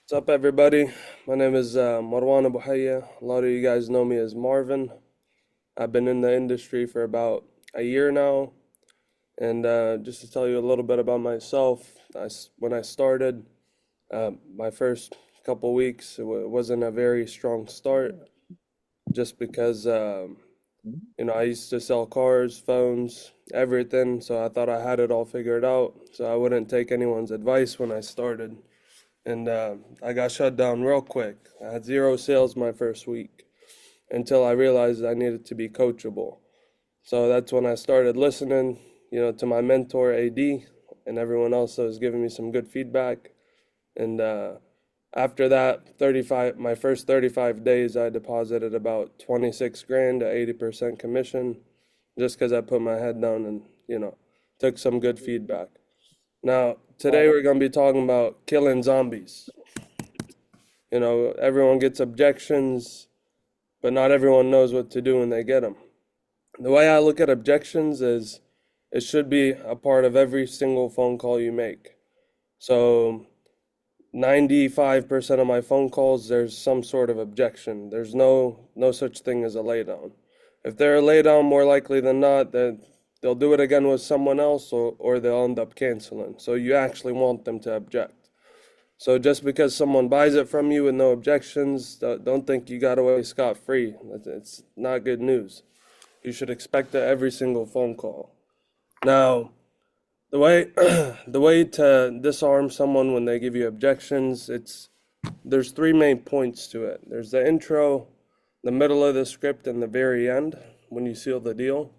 What's up, everybody? My name is Marwan Abuhayyah. A lot of you guys know me as Marvin. I've been in the industry for about a year now, and just to tell you a little bit about myself, when I started, my first couple weeks, it wasn't a very strong start, just because I used to sell cars, phones, everything, so I thought I had it all figured out, so I wouldn't take anyone's advice when I started. And I got shut down real quick. I had zero sales my first week until I realized I needed to be coachable. So that's when I started listening, to my mentor AD and everyone else that was giving me some good feedback. And after that, my first 35 days, I deposited about 26 grand to 80% commission, just because I put my head down and took some good feedback. Now, today we're going to be talking about killing zombies. Everyone gets objections, but not everyone knows what to do when they get them. The way I look at objections is it should be a part of every single phone call you make. So 95% of my phone calls, there's some sort of objection. There's no such thing as a laydown. If they're a laydown, more likely than not, that they'll do it again with someone else, or they'll end up canceling. So you actually want them to object. So just because someone buys it from you with no objections, don't think you got away scot-free. It's not good news. You should expect it every single phone call. Now, the way the way to disarm someone when they give you objections, there's three main points to it. There's the intro, the middle of the script, and the very end when you seal the deal.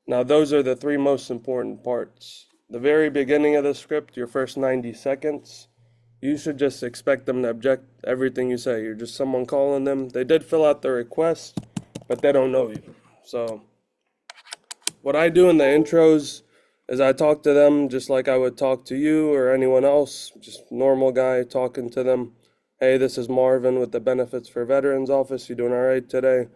Now, those are the three most important parts. The very beginning of the script, your first 90 seconds, you should just expect them to object everything you say. You're just someone calling them. They did fill out the request, but they don't know you. So what I do in the intros is I talk to them just like I would talk to you or anyone else, just normal guy talking to them. Hey, this is Marvin with the Benefits for Veterans Office. You doing all right today?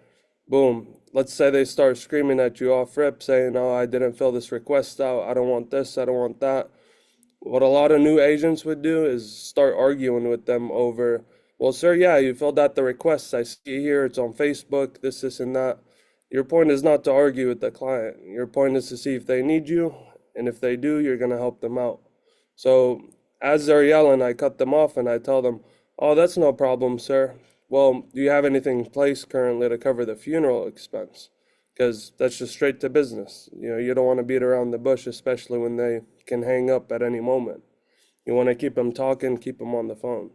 Boom. Let's say they start screaming at you off rip, saying, "Oh, I didn't fill this request out. I don't want this. I don't want that." What a lot of new agents would do is start arguing with them over, "Well, sir, yeah, you filled out the request. I see it here. It's on Facebook, this, and that." Your point is not to argue with the client. Your point is to see if they need you, and if they do, you're going to help them out. So as they're yelling, I cut them off and I tell them, "Oh, that's no problem, sir. Well, do you have anything in place currently to cover the funeral expense?" Because that's just straight to business. You don't want to beat around the bush, especially when they can hang up at any moment. You want to keep them talking, keep them on the phone.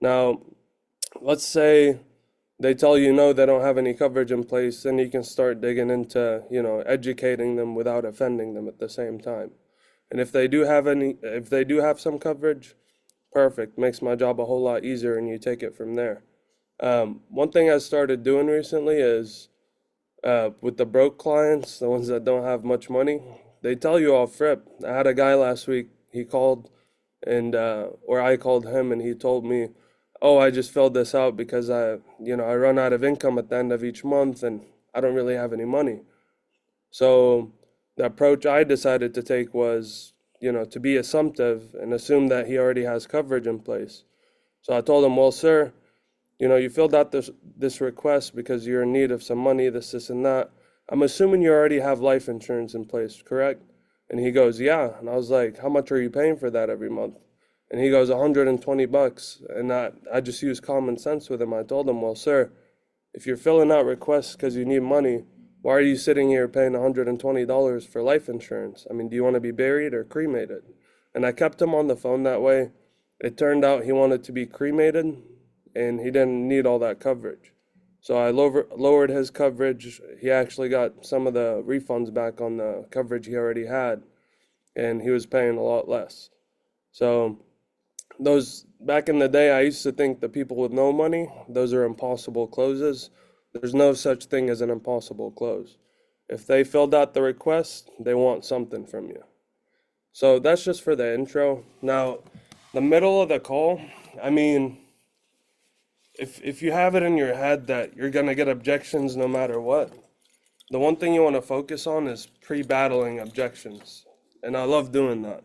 Now, let's say they tell you no, they don't have any coverage in place, then you can start digging into, educating them without offending them at the same time. And if they do have some coverage, perfect, makes my job a whole lot easier, and you take it from there. One thing I started doing recently is with the broke clients, the ones that don't have much money, they tell you off rip. I had a guy last week, he called, and or I called him, and he told me, "Oh, I just filled this out because I run out of income at the end of each month, and I don't really have any money." So the approach I decided to take was, to be assumptive and assume that he already has coverage in place. So I told him, "Well, sir, you filled out this request because you're in need of some money, this, and that. I'm assuming you already have life insurance in place, correct?" And he goes, "Yeah." And I was like, "How much are you paying for that every month?" And he goes, $120. And I just used common sense with him. I told him, "Well, sir, if you're filling out requests because you need money, why are you sitting here paying $120 for life insurance? I mean, do you want to be buried or cremated?" And I kept him on the phone that way. It turned out he wanted to be cremated, and he didn't need all that coverage. So I lowered his coverage. He actually got some of the refunds back on the coverage he already had, and he was paying a lot less. So those back in the day, I used to think the people with no money, those are impossible closes. There's no such thing as an impossible close. If they filled out the request, they want something from you. So that's just for the intro. Now, the middle of the call, I mean, if you have it in your head that you're gonna get objections no matter what, the one thing you want to focus on is pre-battling objections. And I love doing that.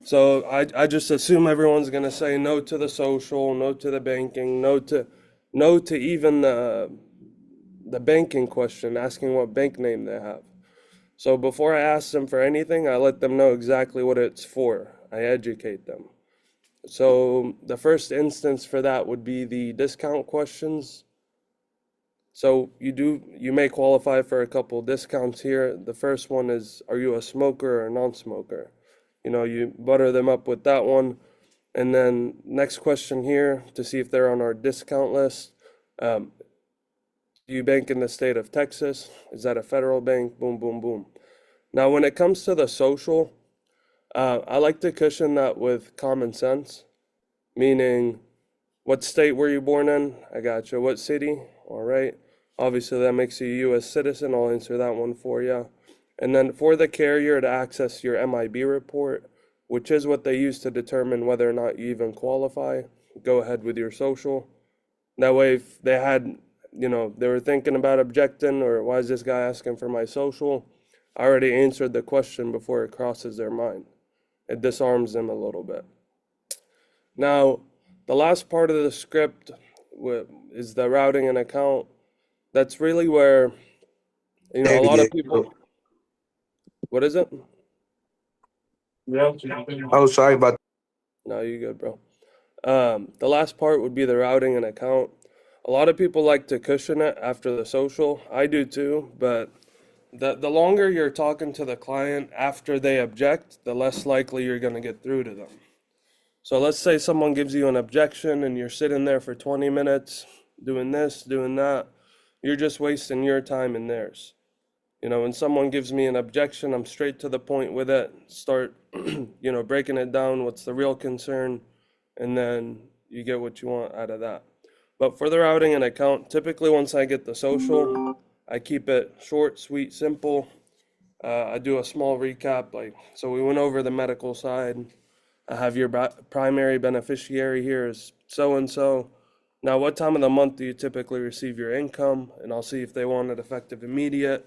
So I just assume everyone's gonna say no to the social, no to the banking, no to even the banking question, asking what bank name they have. So before I ask them for anything, I let them know exactly what it's for. I educate them. So the first instance for that would be the discount questions. So you may qualify for a couple discounts here. The first one is, are you a smoker or a non-smoker? You butter them up with that one. And then next question here to see if they're on our discount list. Um, do you bank in the state of Texas? Is that a federal bank? Boom, boom, boom. Now, when it comes to the social, I like to cushion that with common sense, meaning what state were you born in? I got you. What city? All right. Obviously, that makes you a U.S. citizen. I'll answer that one for you. And then for the carrier to access your MIB report, which is what they use to determine whether or not you even qualify, go ahead with your social. That way, if they had, they were thinking about objecting or why is this guy asking for my social, I already answered the question before it crosses their mind. It disarms them a little bit. Now, the last part of the script is the routing an account. That's really where, a lot of Navigate. people, what is it? Oh, sorry about. No, you good, bro. The last part would be the routing an account. A lot of people like to cushion it after the social. I do too, but the longer you're talking to the client after they object, the less likely you're going to get through to them. So let's say someone gives you an objection and you're sitting there for 20 minutes doing this, doing that. You're just wasting your time and theirs. When someone gives me an objection, I'm straight to the point with it, start, breaking it down, what's the real concern, and then you get what you want out of that. But for the routing an account, typically once I get the social, I keep it short, sweet, simple. I do a small recap, like, so we went over the medical side. I have your primary beneficiary here is so and so. Now, what time of the month do you typically receive your income? And I'll see if they want it effective immediate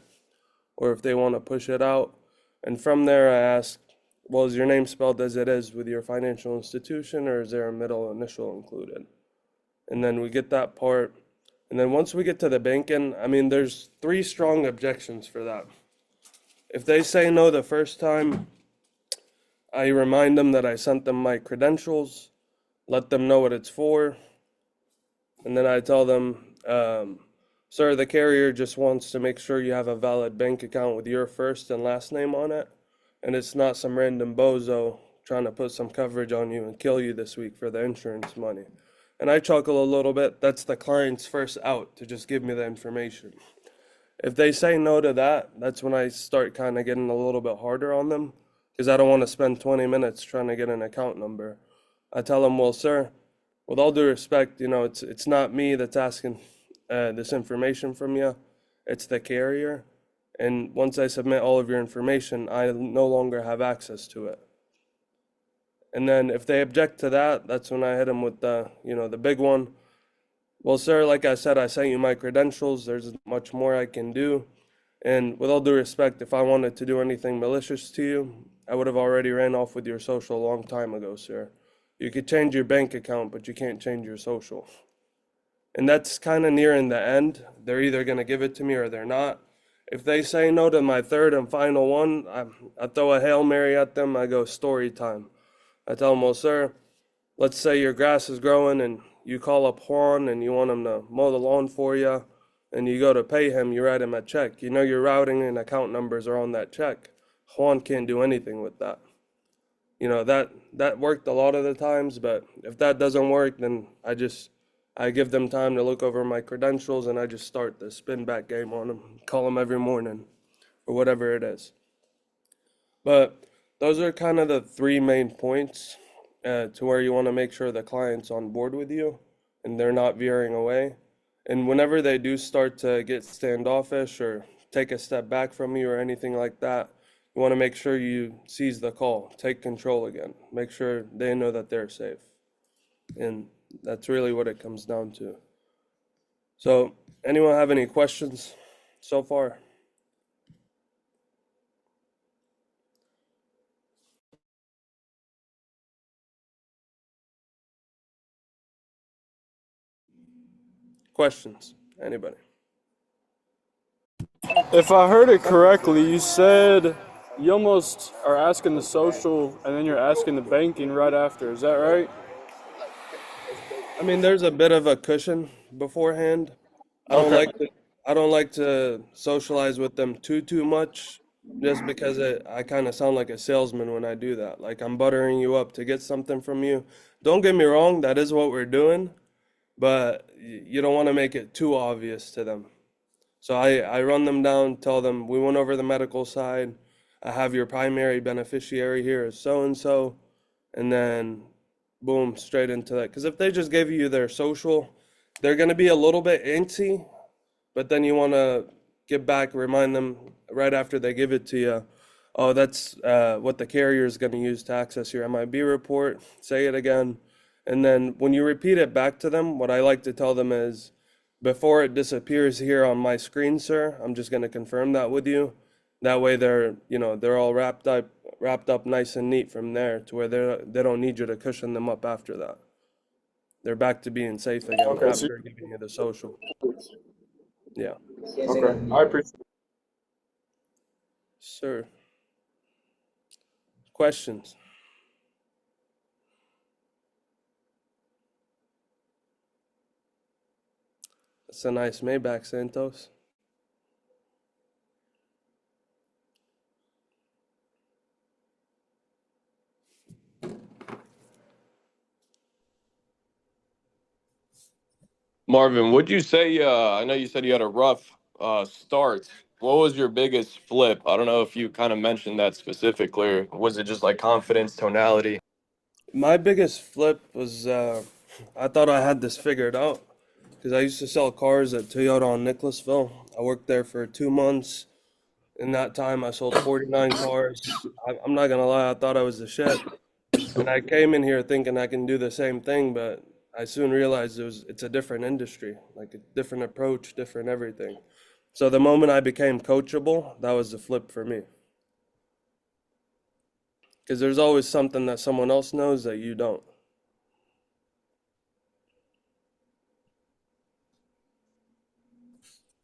or if they want to push it out. And from there, I ask, well, is your name spelled as it is with your financial institution, or is there a middle initial included? And then we get that part. And then once we get to the banking, I mean, there's three strong objections for that. If they say no the first time, I remind them that I sent them my credentials, let them know what it's for, and then I tell them, sir, the carrier just wants to make sure you have a valid bank account with your first and last name on it, and it's not some random bozo trying to put some coverage on you and kill you this week for the insurance money. And I chuckle a little bit. That's the client's first out to just give me the information. If they say no to that, that's when I start kind of getting a little bit harder on them because I don't want to spend 20 minutes trying to get an account number. I tell them, well, sir, with all due respect, it's not me that's asking this information from you. It's the carrier. And once I submit all of your information, I no longer have access to it. And then if they object to that, that's when I hit them with the big one. Well, sir, like I said, I sent you my credentials. There's much more I can do. And with all due respect, if I wanted to do anything malicious to you, I would have already ran off with your social a long time ago, sir. You could change your bank account, but you can't change your social. And that's kind of nearing the end. They're either going to give it to me or they're not. If they say no to my third and final one, I throw a Hail Mary at them. I go story time. I tell them, well, sir, let's say your grass is growing and you call up Juan and you want him to mow the lawn for you and you go to pay him, you write him a check. You know your routing and account numbers are on that check. Juan can't do anything with that. That worked a lot of the times, but if that doesn't work, then I give them time to look over my credentials and I just start the spin back game on them, call them every morning or whatever it is. But those are kind of the three main points to where you want to make sure the client's on board with you and they're not veering away. And whenever they do start to get standoffish or take a step back from you or anything like that, you want to make sure you seize the call, take control again, make sure they know that they're safe. And that's really what it comes down to. So, anyone have any questions so far? Questions? Anybody? If I heard it correctly, you said you almost are asking the social and then you're asking the banking right after. Is that right? I mean, there's a bit of a cushion beforehand. I don't Okay. like to I don't like to socialize with them too much just because I kind of sound like a salesman when I do that. Like I'm buttering you up to get something from you. Don't get me wrong, that is what we're doing, but you don't want to make it too obvious to them. So I run them down, tell them we went over the medical side. I have your primary beneficiary here is so and so, and then boom, straight into that. Because if they just gave you their social, they're gonna be a little bit antsy, but then you want to get back, remind them right after they give it to you. Oh, that's what the carrier is going to use to access your MIB report. Say it again. And then when you repeat it back to them, what I like to tell them is, before it disappears here on my screen, sir, I'm just going to confirm that with you. That way they're all wrapped up nice and neat from there to where they don't need you to cushion them up after that. They're back to being safe again Okay. So, after giving you the social. Yeah. okay. I appreciate. Sir. Questions? That's a nice Maybach, Santos. Marvin, would you say? I know you said you had a rough start. What was your biggest flip? I don't know if you kind of mentioned that specifically. Was it just like confidence, tonality? My biggest flip was I thought I had this figured out because I used to sell cars at Toyota on Nicholasville. I worked there for 2 months. In that time, I sold 49 cars. I'm not gonna lie, I thought I was the shit. And I came in here thinking I can do the same thing, but I soon realized it's a different industry, like a different approach, different everything. So the moment I became coachable, that was the flip for me. Because there's always something that someone else knows that you don't.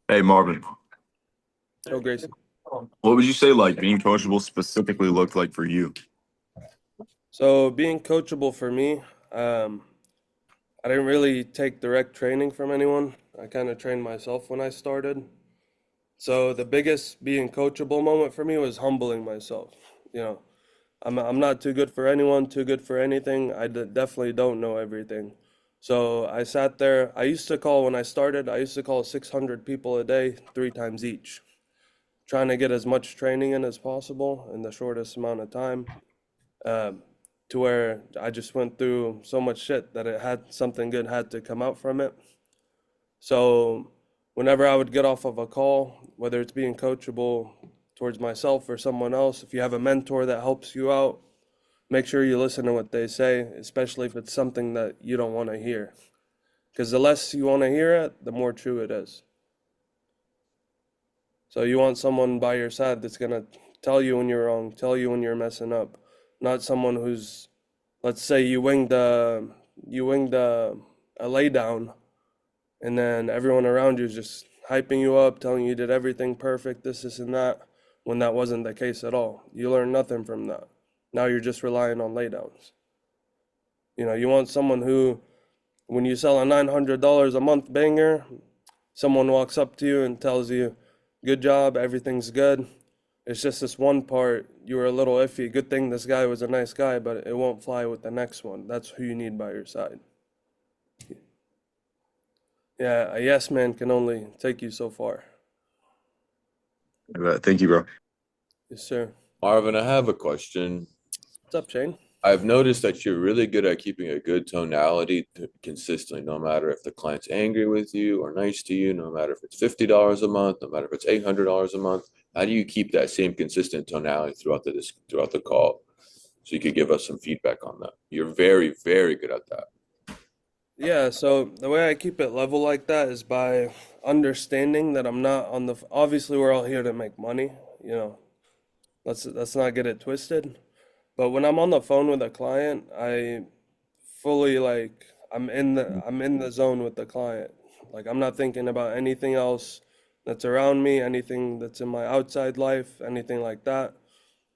Hey Marvin, Oh, Grayson. what would you say like being coachable specifically looked like for you? So being coachable for me, I didn't really take direct training from anyone. I kind of trained myself when I started. So the biggest being coachable moment for me was humbling myself. You know, I'm not too good for anyone, too good for anything. Definitely don't know everything. So I sat there. When I started, I used to call 600 people a day, 3 times each, trying to get as much training in as possible in the shortest amount of time. Um, to where I just went through so much shit that it had something good had to come out from it. So whenever I would get off of a call, whether it's being coachable towards myself or someone else, if you have a mentor that helps you out, make sure you listen to what they say, especially if it's something that you don't want to hear. Because the less you want to hear it, the more true it is. So you want someone by your side that's gonna tell you when you're wrong, tell you when you're messing up, not someone who's, let's say you winged a lay down, and then everyone around you is just hyping you up, telling you did everything perfect, this and that, when that wasn't the case at all. You learn nothing from that. Now you're just relying on laydowns. You want someone who, when you sell a $900 a month banger, someone walks up to you and tells you, good job, everything's good. It's just this one part you were a little iffy. Good thing this guy was a nice guy, but it won't fly with the next one. That's who you need by your side. Yeah, a yes man can only take you so far. Thank you, bro. Yes, sir. Marvin, I have a question. What's up, Shane? I've noticed that you're really good at keeping a good tonality consistently, no matter if the client's angry with you or nice to you, no matter if it's $50 a month, no matter if it's $800 a month. How do you keep that same consistent tonality throughout the call? So you could give us some feedback on that. You're very, very good at that. Yeah, so the way I keep it level like that is by understanding that I'm not on the, obviously we're all here to make money, you know. Let's not get it twisted. But when I'm on the phone with a client, I fully like I'm in the zone with the client. Like I'm not thinking about anything else that's around me, anything that's in my outside life, anything like that.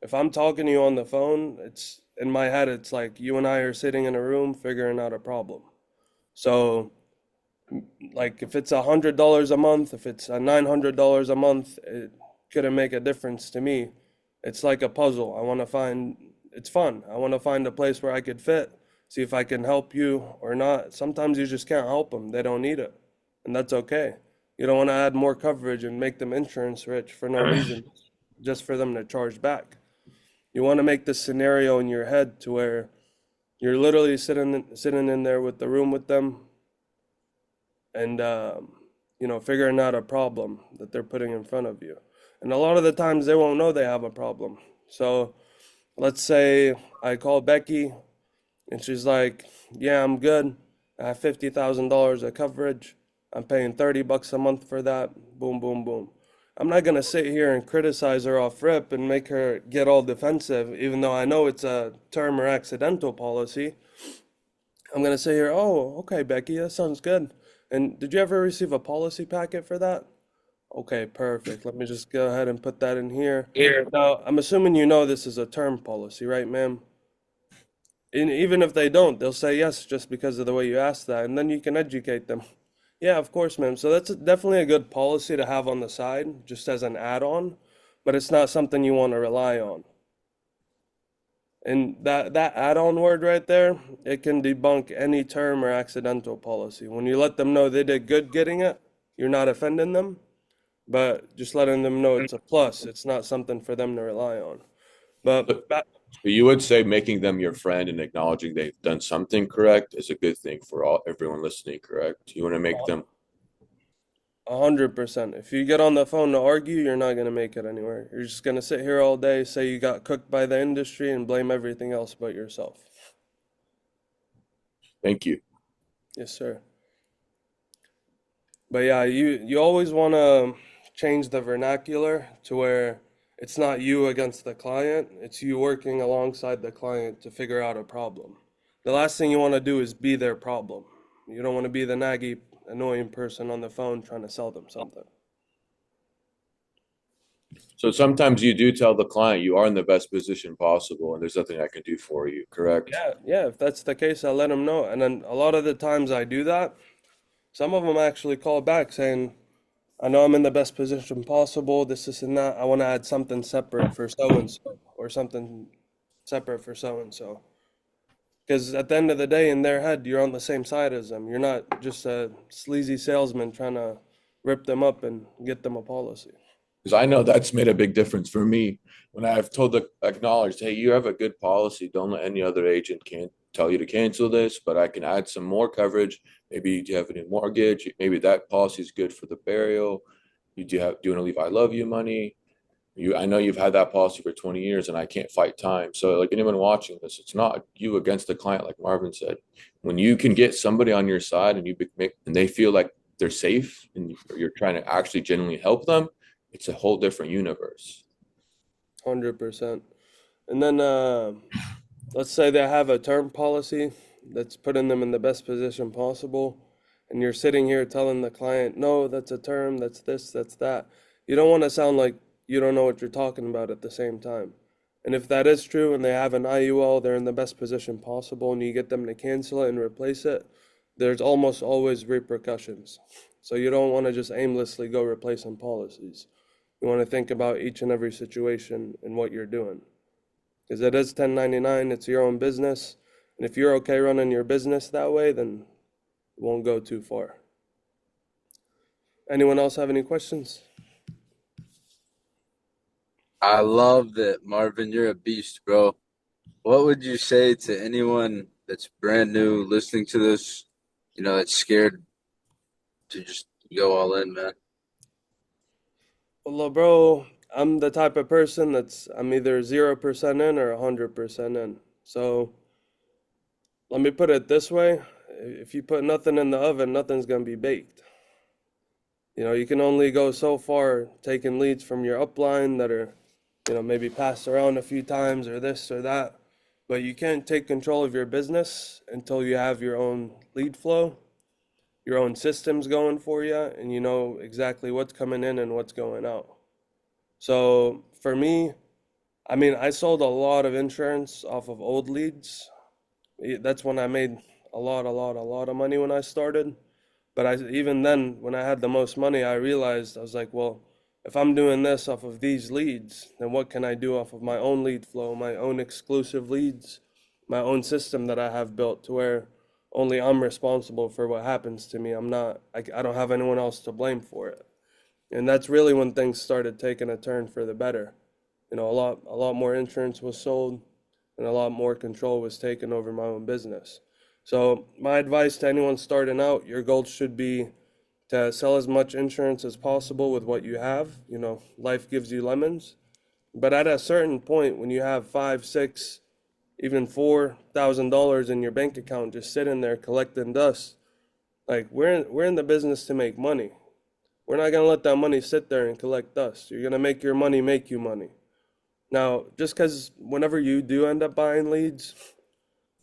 If I'm talking to you on the phone, it's in my head, it's like you and I are sitting in a room figuring out a problem. So, like, if it's $100 a month, if it's a $900 a month, it couldn't make a difference to me. It's like a puzzle. I want to find, it's fun. I want to find a place where I could fit, see if I can help you or not. Sometimes you just can't help them, they don't need it, and that's okay. You don't want to add more coverage and make them insurance rich for no reason, just for them to charge back. You want to make this scenario in your head to where you're literally sitting in there with the room with them, and figuring out a problem that they're putting in front of you. And a lot of the times they won't know they have a problem. So let's say I call Becky and she's like, "Yeah, I'm good. I have $50,000 of coverage. I'm paying $30 a month for that." Boom, boom, boom. I'm not gonna sit here and criticize her off rip and make her get all defensive, even though I know it's a term or accidental policy. I'm gonna say here, "Oh, okay, Becky, that sounds good. And did you ever receive a policy packet for that?" Okay, perfect. Let me just go ahead and put that in here. Now, I'm assuming you know this is a term policy, right, ma'am? And even if they don't, they'll say yes just because of the way you asked that, and then you can educate them. Yeah, of course, ma'am. So that's definitely a good policy to have on the side, just as an add-on, but it's not something you want to rely on. And that add-on word right there, it can debunk any term or accidental policy. When you let them know they did good getting it, you're not offending them, but just letting them know it's a plus. It's not something for them to rely on. But But you would say making them your friend and acknowledging they've done something correct is a good thing for everyone listening, correct? You want to make them 100%. If you get on the phone to argue, you're not gonna make it anywhere. You're just gonna sit here all day, say you got cooked by the industry, and blame everything else but yourself. thank you. Yes, sir. But yeah, you always want to change the vernacular to where it's not you against the client, it's you working alongside the client to figure out a problem. The last thing you want to do is be their problem. You don't want to be the naggy, annoying person on the phone trying to sell them something. So sometimes you do tell the client you are in the best position possible and there's nothing I can do for you, correct? Yeah, yeah, if that's the case, I'll let them know. And then a lot of the times I do that, some of them actually call back saying, "I know I'm in the best position possible, this, and that. I want to add something separate for so and so, or something separate for so and so." Because at the end of the day, in their head, you're on the same side as them. You're not just a sleazy salesman trying to rip them up and get them a policy. Because I know that's made a big difference for me when I've told the acknowledged, hey, you have a good policy. Don't let any other agent can tell you to cancel this, but I can add some more coverage. Maybe you have any mortgage. Maybe that policy is good for the burial. Do you want to leave I love you money? I know you've had that policy for 20 years and I can't fight time. So like anyone watching this, it's not you against the client, like Marvin said. When you can get somebody on your side and and they feel like they're safe and you're trying to actually genuinely help them, it's a whole different universe. 100%. And then let's say they have a term policy that's putting them in the best position possible, and you're sitting here telling the client, "No, that's a term, that's this, that's that." You don't want to sound like you don't know what you're talking about at the same time. And if that is true and they have an IUL, they're in the best position possible, and you get them to cancel it and replace it, there's almost always repercussions. So you don't want to just aimlessly go replacing policies. You want to think about each and every situation and what you're doing. Because it is 1099, it's your own business. And if you're okay running your business that way, then it won't go too far. Anyone else have any questions? I love that, Marvin. You're a beast, bro. What would you say to anyone that's brand new listening to this, that's scared to just go all in, man? Well, bro, I'm the type of person I'm either 0% in or 100% in. So let me put it this way. If you put nothing in the oven, nothing's going to be baked. You can only go so far taking leads from your upline that are, maybe passed around a few times or this or that. But you can't take control of your business until you have your own lead flow. your own systems going for you, and you know exactly what's coming in and what's going out. So for me, I mean, I sold a lot of insurance off of old leads. That's when I made a lot of money when I started. But even then, when I had the most money, I realized I was like, well, if I'm doing this off of these leads, then what can I do off of my own lead flow, my own exclusive leads, my own system that I have built to where only I'm responsible for what happens to me. I don't have anyone else to blame for it. And that's really when things started taking a turn for the better. You know, a lot more insurance was sold and a lot more control was taken over my own business. So my advice to anyone starting out, your goal should be to sell as much insurance as possible with what you have. You know, life gives you lemons. But at a certain point, when you have five, six, even $4,000 in your bank account just sitting there collecting dust, like we're in the business to make money. We're not gonna let that money sit there and collect dust. You're gonna make your money make you money. Now, just because whenever you do end up buying leads,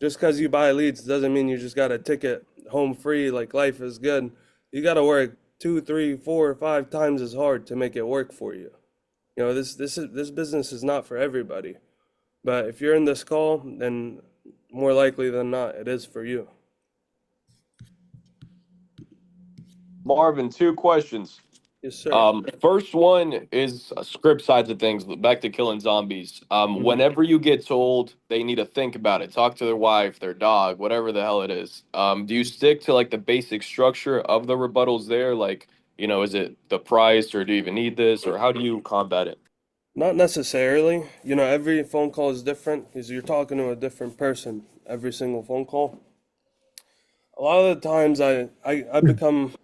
just because you buy leads doesn't mean you just got a ticket home free like life is good. You got to work two, three, four, 5 times as hard to make it work for you. You know, this business is not for everybody. But if you're in this call, then more likely than not, it is for you. Marvin, two questions. Yes, sir. First one is script sides of things. Back to killing zombies. Mhm. Whenever you get told they need to think about it, talk to their wife, their dog, whatever the hell it is. Do you stick to like the basic structure of the rebuttals there? Like, is it the price, or do you even need this, or how do you combat it? Not necessarily. You know, every phone call is different because you're talking to a different person every single phone call. A lot of the times I become,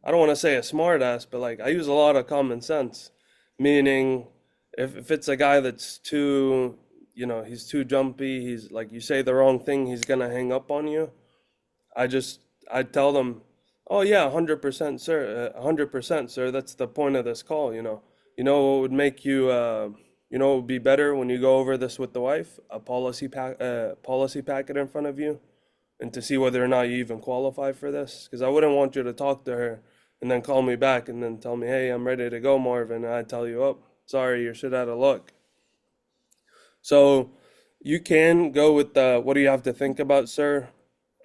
I don't want to say a smart ass, but like I use a lot of common sense. Meaning if it's a guy that's too, you know, he's too jumpy, he's like you say the wrong thing, he's gonna hang up on you. I just I tell them, "Oh yeah, 100% sir, 100% sir, that's the point of this call, you know. You know what would make you you know what would be better when you go over this with the wife? A policy packet in front of you and to see whether or not you even qualify for this. Because I wouldn't want you to talk to her and then call me back and then tell me, hey, I'm ready to go, Marvin. And I tell you, oh, sorry, you're shit out of luck. So you can go with the, what do you have to think about, sir?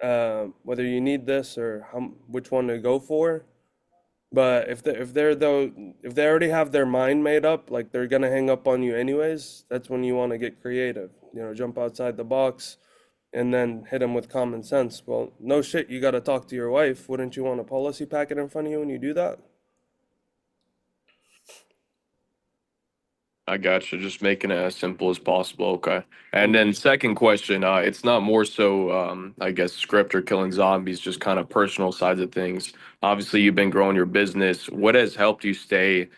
Whether you need this or which one to go for. But if they already have their mind made up, like they're gonna hang up on you anyways, that's when you want to get creative. You know, jump outside the box and then hit them with common sense. Well, no shit, you got to talk to your wife. Wouldn't you want a policy packet in front of you when you do that? I got you. Just making it as simple as possible. Okay. And then 100%. second question, it's not more so, I guess, script or killing zombies, just kind of personal sides of things. Obviously, you've been growing your business. What has helped you stay,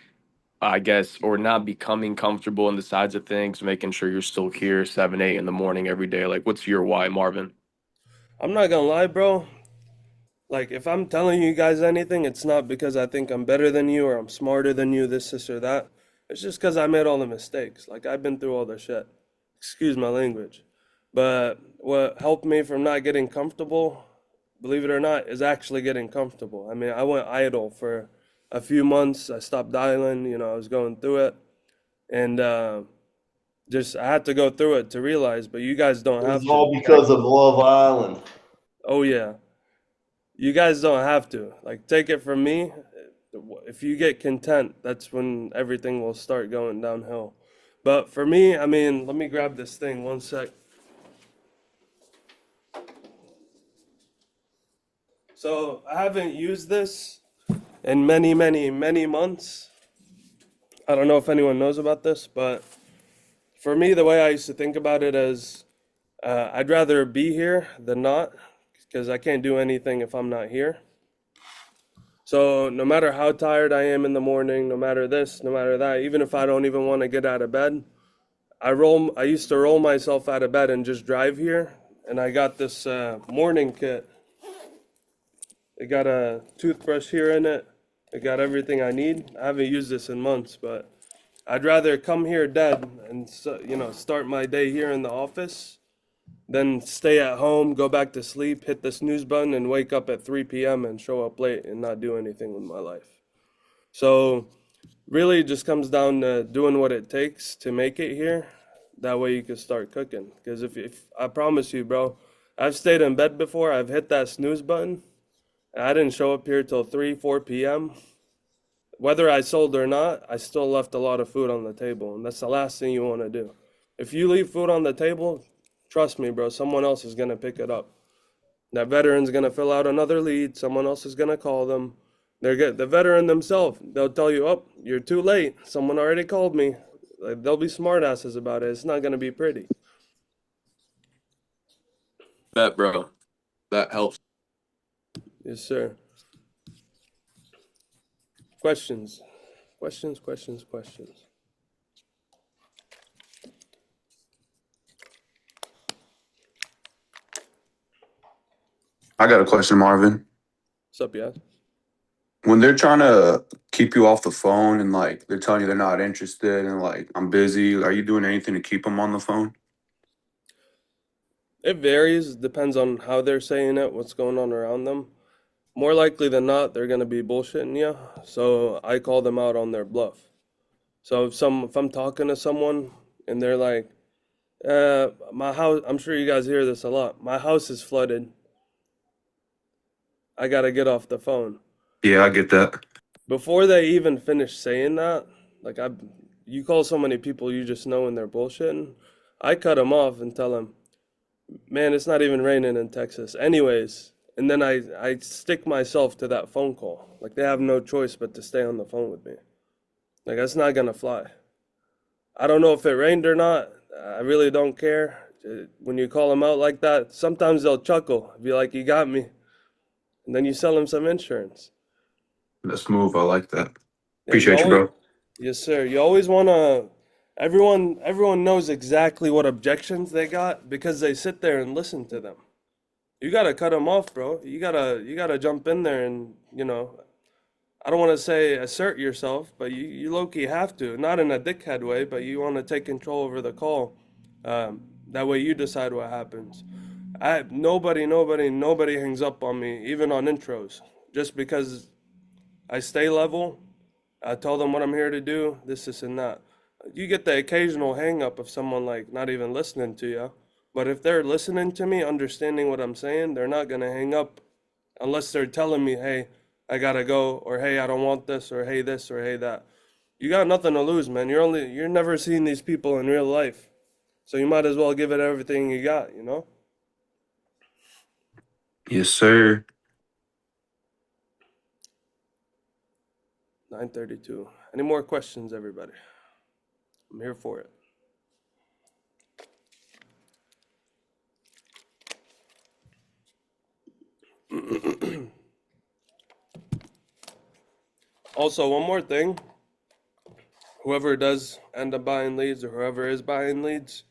I guess, or not becoming comfortable in the sides of things, making sure you're still here 7, 8 in the morning every day? Like, what's your why, Marvin? I'm not gonna lie, bro. Like, if I'm telling you guys anything, it's not because I think I'm better than you or I'm smarter than you, this or that. It's just because I made all the mistakes. Like, I've been through all the shit. Excuse my language. But what helped me from not getting comfortable, believe it or not, is actually getting comfortable. I mean, I went idle for a few months. I stopped dialing, you know, I was going through it. And just, I had to go through it to realize, but you guys don't It's have to. all because of Love Island. Oh, yeah. You guys don't have to. Like, take it from me. If you get content, that's when everything will start going downhill. But for me, I mean, let me grab this thing one sec. So I haven't used this in many months. I don't know if anyone knows about this, but for me, the way I used to think about it is I'd rather be here than not because I can't do anything if I'm not here. So no matter how tired I am in the morning, no matter this, no matter that, even if I don't even want to get out of bed, I used to roll myself out of bed and just drive here. And I got this morning kit. It got a toothbrush here in it. It got everything I need. I haven't used this in months, but I'd rather come here dead and you know start my day here in the office then stay at home, go back to sleep, hit the snooze button, and wake up at 3 p.m. and show up late and not do anything with my life. So really it just comes down to doing what it takes to make it here. That way you can start cooking. Because if I promise you, bro, I've stayed in bed before, I've hit that snooze button, and I didn't show up here till 3, 4 p.m. Whether I sold or not, I still left a lot of food on the table, and that's the last thing you want to do. If you leave food on the table, trust me, bro, someone else is gonna pick it up. That veteran's gonna fill out another lead. Someone else is gonna call them. The veteran themselves. They'll tell you, "Oh, you're too late. Someone already called me." Like, they'll be smartasses about it. It's not gonna be pretty. Bet, bro. That helps. Yes, sir. Questions, questions, questions, questions. I got a question, Marvin. What's up, yeah? When they're trying to keep you off the phone and like they're telling you they're not interested and like I'm busy, are you doing anything to keep them on the phone? It varies. Depends on how they're saying it, what's going on around them. More likely than not, they're gonna be bullshitting you. So I call them out on their bluff. So if I'm talking to someone and they're like, my house, I'm sure you guys hear this a lot. My house is flooded. I gotta get off the phone. Yeah, I get that. Before they even finish saying that, like you call so many people you just know when they're bullshitting. I cut them off and tell them, man, it's not even raining in Texas. Anyways, and then I stick myself to that phone call. Like they have no choice but to stay on the phone with me. Like that's not gonna fly. I don't know if it rained or not. I really don't care. When you call them out like that, sometimes they'll chuckle, be like, "You got me," and then you sell them some insurance. That's move. I like that. Yeah, you Appreciate you, always, bro. yes, sir. You always wanna. Everyone knows exactly what objections they got because they sit there and listen to them. You gotta cut them off, bro. You gotta jump in there and I don't want to say assert yourself, but you low-key have to. Not in a dickhead way, but you want to take control over the call. That way you decide what happens. Nobody hangs up on me, even on intros, just because I stay level. I tell them what I'm here to do, this, and that. You get the occasional hang up of someone like not even listening to you. But if they're listening to me, understanding what I'm saying, they're not gonna hang up unless they're telling me, hey, I gotta go, or hey, I don't want this, or hey, this, or hey, that. You got nothing to lose, man. You're never seeing these people in real life. So you might as well give it everything you got, 'Yes, sir. 9:32. Any more questions, everybody? I'm here for it. Also, one more thing. Whoever does end up buying leads or whoever is buying leads,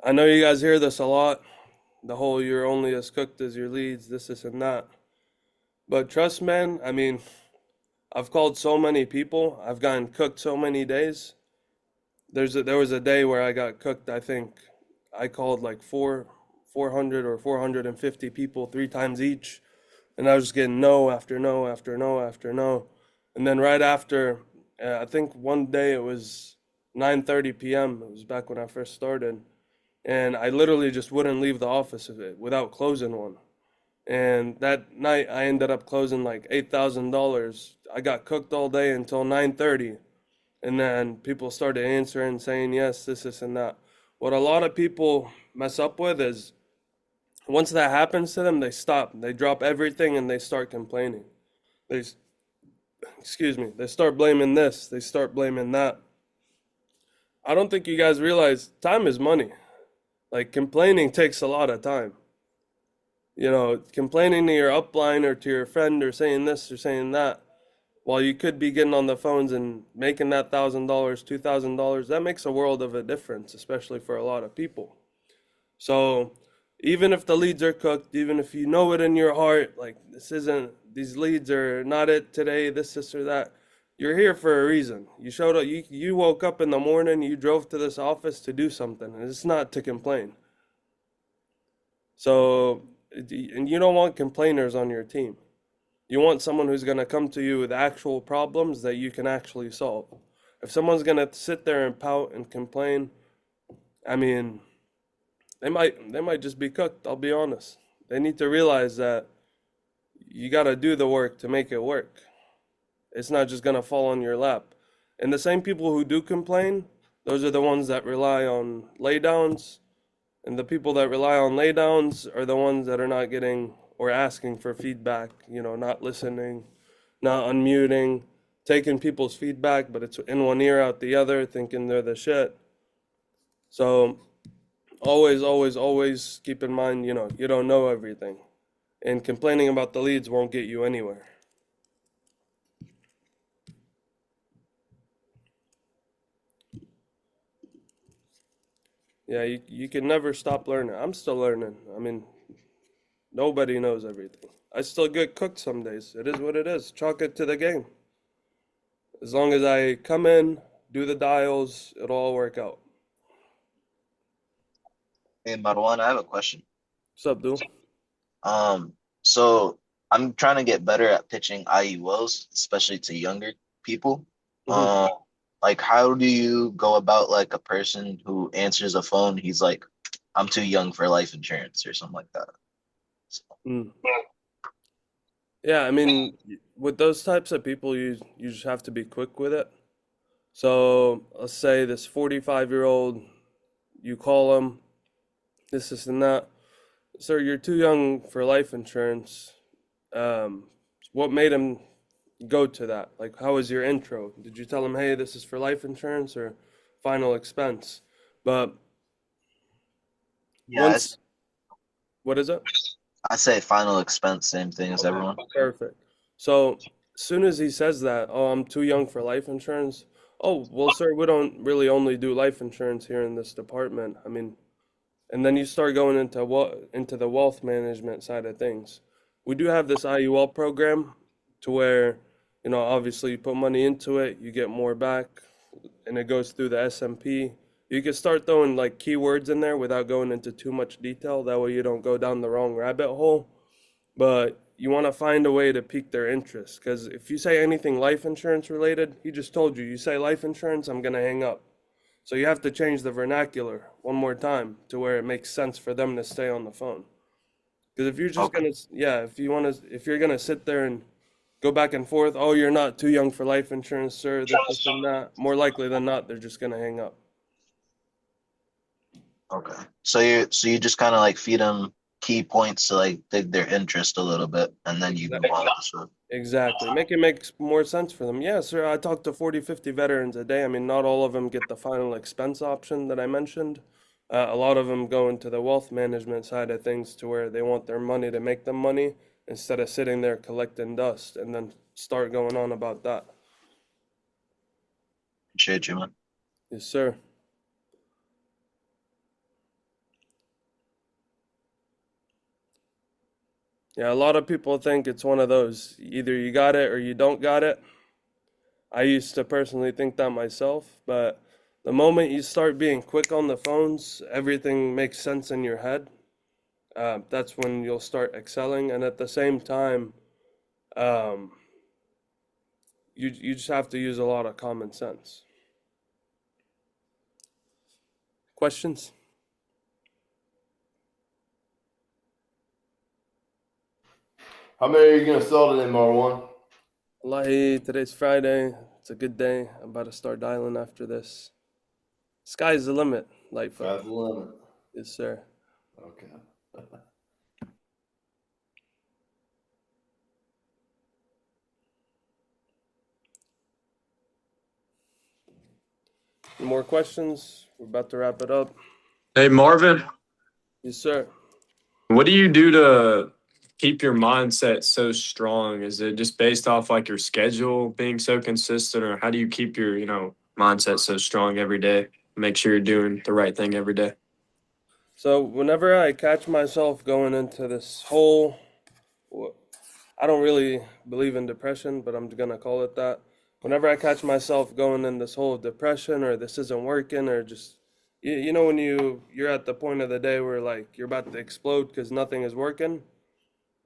I know you guys hear this a lot. The whole you're only as cooked as your leads, this, and that. But trust, man, I mean, I've called so many people. I've gotten cooked so many days. There was a day where I got cooked. I think I called like 400 or 450 people 3 times each, and I was just getting no after no after no after no. And then right after, I think one day it was 9:30 p.m. It was back when I first started, and I literally just wouldn't leave the office of it without closing one. And that night I ended up closing like $8,000. I got cooked all day until 9:30, and then people started answering, saying yes, this, and that. What a lot of people mess up with is once that happens to them, they stop. They drop everything and they start complaining. They, excuse me, they start blaming this, they start blaming that. I don't think you guys realize time is money. Like complaining takes a lot of time. Complaining to your upline or to your friend or saying this or saying that, while you could be getting on the phones and making that $1,000, $2,000, that makes a world of a difference, especially for a lot of people. So even if the leads are cooked, even if you know it in your heart, like these leads are not it today, this or that, You're here for a reason. You showed up, you woke up in the morning, you drove to this office to do something, and it's not to complain. So, and you don't want complainers on your team. You want someone who's going to come to you with actual problems that you can actually solve. If someone's going to sit there and pout and complain, I mean, they might just be cooked, I'll be honest. They need to realize that you got to do the work to make it work. It's not just going to fall on your lap. And the same people who do complain, those are the ones that rely on laydowns. And the people that rely on laydowns are the ones that are not getting or asking for feedback, not listening, not unmuting, taking people's feedback, but it's in one ear out the other, thinking they're the shit. So always, always, always keep in mind, you don't know everything. And complaining about the leads won't get you anywhere. Yeah, you can never stop learning. I'm still learning. I mean, nobody knows everything. I still get cooked some days. It is what it is. Chalk it to the game. As long as I come in, do the dials, it'll all work out. Hey Marwan, I have a question. What's up, dude? Um, so I'm trying to get better at pitching IULs, especially to younger people. Hmm. Um, like how do you go about like a person who answers a phone, he's like, I'm too young for life insurance or something like that. So, Mm. Yeah, I mean, with those types of people, you just have to be quick with it. So let's say this 45-year-old, you call him, this and that. Sir, you're too young for life insurance. Um, what made him go to that? Like, how was your intro? Did you tell him, hey, this is for life insurance or final expense? But yeah, once, what is it? I say final expense, same thing as Okay, everyone. perfect. So, as soon as he says that, oh, I'm too young for life insurance. Oh, well, sir, we don't really only do life insurance here in this department. I mean, and then you start going into the wealth management side of things. We do have this IUL program to where, obviously you put money into it, you get more back, and it goes through the S&P. You can start throwing like keywords in there without going into too much detail. That way you don't go down the wrong rabbit hole. But you want to find a way to pique their interest. Because if you say anything life insurance related, he just told you, you say life insurance, I'm going to hang up. So you have to change the vernacular one more time to where it makes sense for them to stay on the phone. Because if you're just Okay. gonna, yeah, if you're gonna sit there and go back and forth, oh, you're not too young for life insurance, sir, this and that, more likely than not, they're just gonna hang up. Okay. So you just kind of like feed them key points to like dig their interest a little bit, and then you move on. So Exactly. Make it make more sense for them. Yeah, sir, I talk to 40, 50 veterans a day. I mean, not all of them get the final expense option that I mentioned. A lot of them go into the wealth management side of things to where they want their money to make them money instead of sitting there collecting dust and then start going on about that. appreciate you, man. Yes, sir. Yeah, a lot of people think it's one of those either you got it or you don't got it. I used to personally think that myself, but the moment you start being quick on the phones, everything makes sense in your head. That's when you'll start excelling, and at the same time, um, you just have to use a lot of common sense. Questions? How many are you gonna sell today, Marwan? Wallahi, today's Friday. It's a good day. I'm about to start dialing after this. Sky's the limit, Lightfoot. Sky's the limit. Yes, sir. Okay. Any more questions? We're about to wrap it up. Hey, Marvin, Yes, sir. what do you do to keep your mindset so strong? Is it just based off like your schedule being so consistent, or how do you keep your, mindset so strong every day? Make sure you're doing the right thing every day. So whenever I catch myself going into this whole, I don't really believe in depression, but I'm gonna call it that. whenever I catch myself going in this whole depression or this isn't working or just you know when you're at the point of the day where like you're about to explode because nothing is working,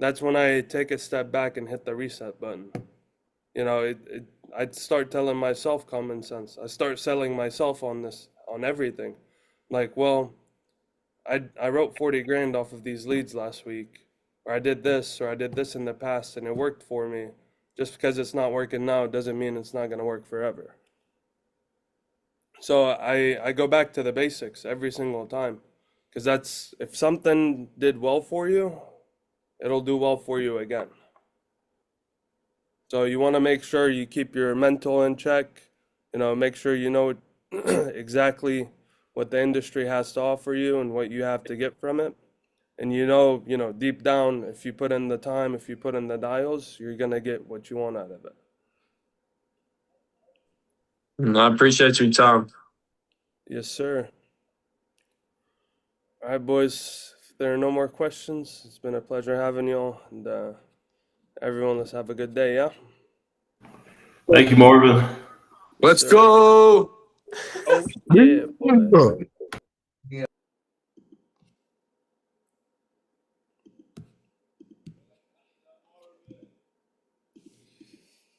that's when I take a step back and hit the reset button. You know, I'd start telling myself common sense. I start selling myself on this, on everything. Like, well, I wrote 40 grand off of these leads last week, or I did this, or I did this in the past, and it worked for me. Just because it's not working now doesn't mean it's not going to work forever. So I go back to the basics every single time, because that's if something did well for you, it'll do well for you again. So you want to make sure you keep your mental in check, you know, make sure you know exactly what the industry has to offer you and what you have to get from it. And you know, deep down, if you put in the time, if you put in the dials, you're gonna get what you want out of it. I appreciate your time. Yes, sir. All right, boys. If there are no more questions, it's been a pleasure having y'all, and everyone, let's have a good day. Yeah. Thank you, Marvin. Yes, Let's sir. go. Oh yeah, boy.